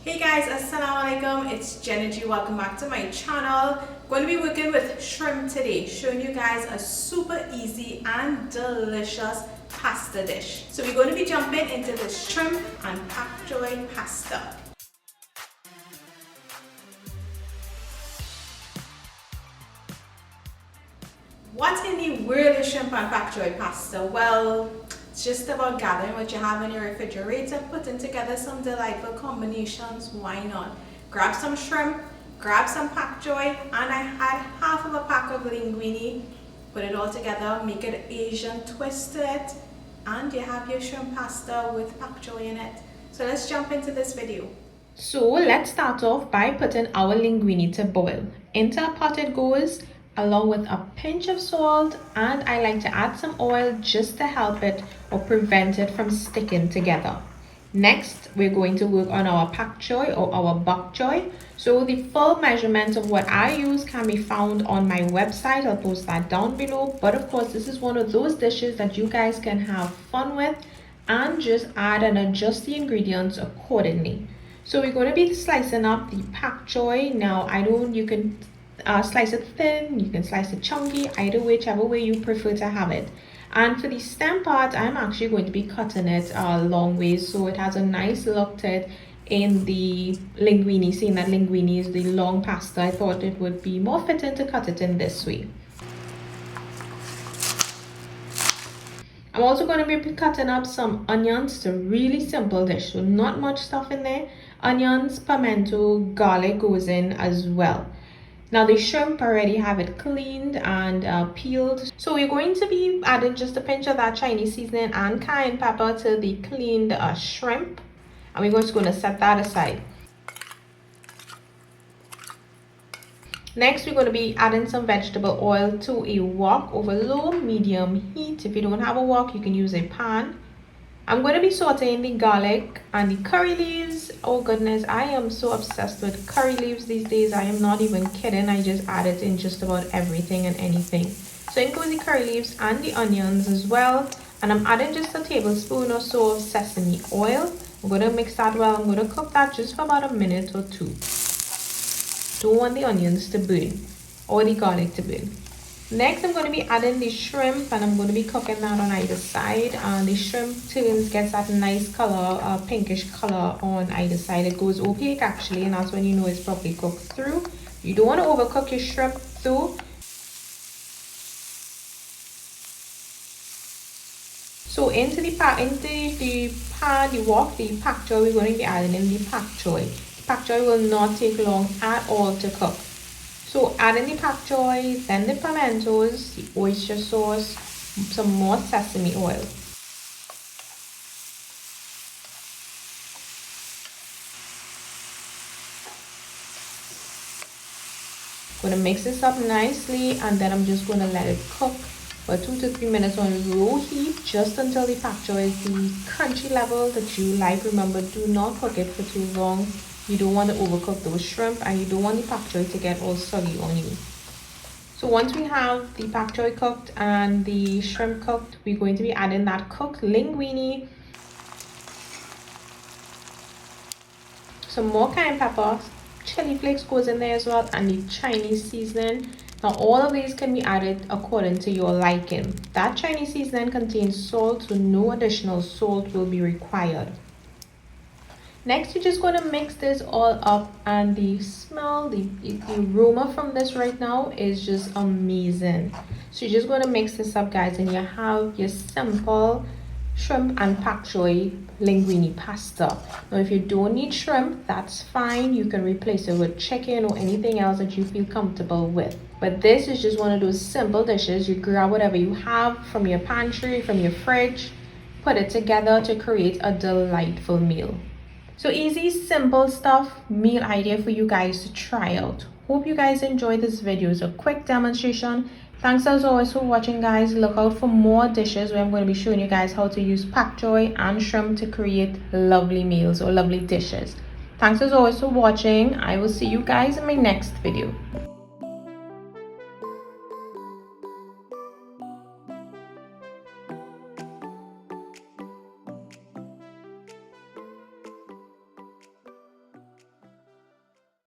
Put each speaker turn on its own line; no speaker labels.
Hey guys, assalamu alaikum, it's Jenna G. Welcome back to my channel. Going to be working with shrimp today, showing you guys a super easy and delicious pasta dish. So we're going to be jumping into this shrimp and Pak Choy pasta. What in the world is shrimp and Pak Choy pasta? Well, it's just about gathering what you have in your refrigerator, putting together some delightful combinations. Why not? Grab some shrimp, grab some Pak Choy, and I had half of a pack of linguine. Put it all together, make an Asian twist to it, and you have your shrimp pasta with Pak Choy in it. So let's jump into this video.
So let's start off by putting our linguine to boil. Into a pot it goes, along with a pinch of salt, and I like to add some oil just to help it or prevent it from sticking together. Next, we're going to work on our Pak Choy or our Bok Choy. So the full measurement of what I use can be found on my website. I'll post that down below. But of course, this is one of those dishes that you guys can have fun with and just add and adjust the ingredients accordingly. So we're going to be slicing up the Pak Choy. Now, you can slice it thin, you can slice it chunky, either whichever way you prefer to have it. And for the stem part, I'm actually going to be cutting it long ways so it has a nice look to it in the linguine. Seeing that linguine is the long pasta, I thought it would be more fitting to cut it in this way. I'm also going to be cutting up some onions. It's a really simple dish, so not much stuff in there. Onions, pimento, garlic goes in as well. Now the shrimp, I already have it cleaned and peeled. So we're going to be adding just a pinch of that Chinese seasoning and cayenne pepper to the cleaned shrimp. And we're just going to set that aside. Next, we're going to be adding some vegetable oil to a wok over low, medium heat. If you don't have a wok, you can use a pan. I'm going to be sauteing the garlic and the curry leaves. Oh goodness, I am so obsessed with curry leaves these days. I am not even kidding. I just add it in just about everything and anything. So in goes the curry leaves and the onions as well. And I'm adding just a tablespoon or so of sesame oil. I'm going to mix that well. I'm going to cook that just for about a minute or two. Don't want the onions to burn or the garlic to burn. Next, I'm going to be adding the shrimp and I'm going to be cooking that on either side. And the shrimp gets that nice color, pinkish color on either side. It goes opaque actually, and that's when you know it's properly cooked through. You don't want to overcook your shrimp though. So into the pan, the wok, the Pak Choy, we're going to be adding in the Pak Choy. The Pak Choy will not take long at all to cook. So add in the Pak Choy, then the pimentos, the oyster sauce, some more sesame oil. Going to mix this up nicely, and then I'm just going to let it cook for 2 to 3 minutes on low heat, just until the Pak Choy is the crunchy level that you like. Remember, do not cook it for too long. You don't want to overcook those shrimp, and you don't want the Pak Choy to get all soggy on you. So once we have the Pak Choy cooked and the shrimp cooked, we're going to be adding that cooked linguine, some more cayenne pepper, chili flakes goes in there as well, and the Chinese seasoning. Now all of these can be added according to your liking. That Chinese seasoning contains salt, so no additional salt will be required. Next, you're just going to mix this all up, and the smell, the aroma from this right now is just amazing. So you're just going to mix this up, guys, and you have your simple shrimp and Pak Choy linguine pasta. Now, if you don't need shrimp, that's fine. You can replace it with chicken or anything else that you feel comfortable with. But this is just one of those simple dishes. You grab whatever you have from your pantry, from your fridge, put it together to create a delightful meal. So easy, simple stuff, meal idea for you guys to try out. Hope you guys enjoyed this video. It's a quick demonstration. Thanks as always for watching, guys. Look out for more dishes where I'm going to be showing you guys how to use Pak Choy and shrimp to create lovely meals or lovely dishes. Thanks as always for watching. I will see you guys in my next video.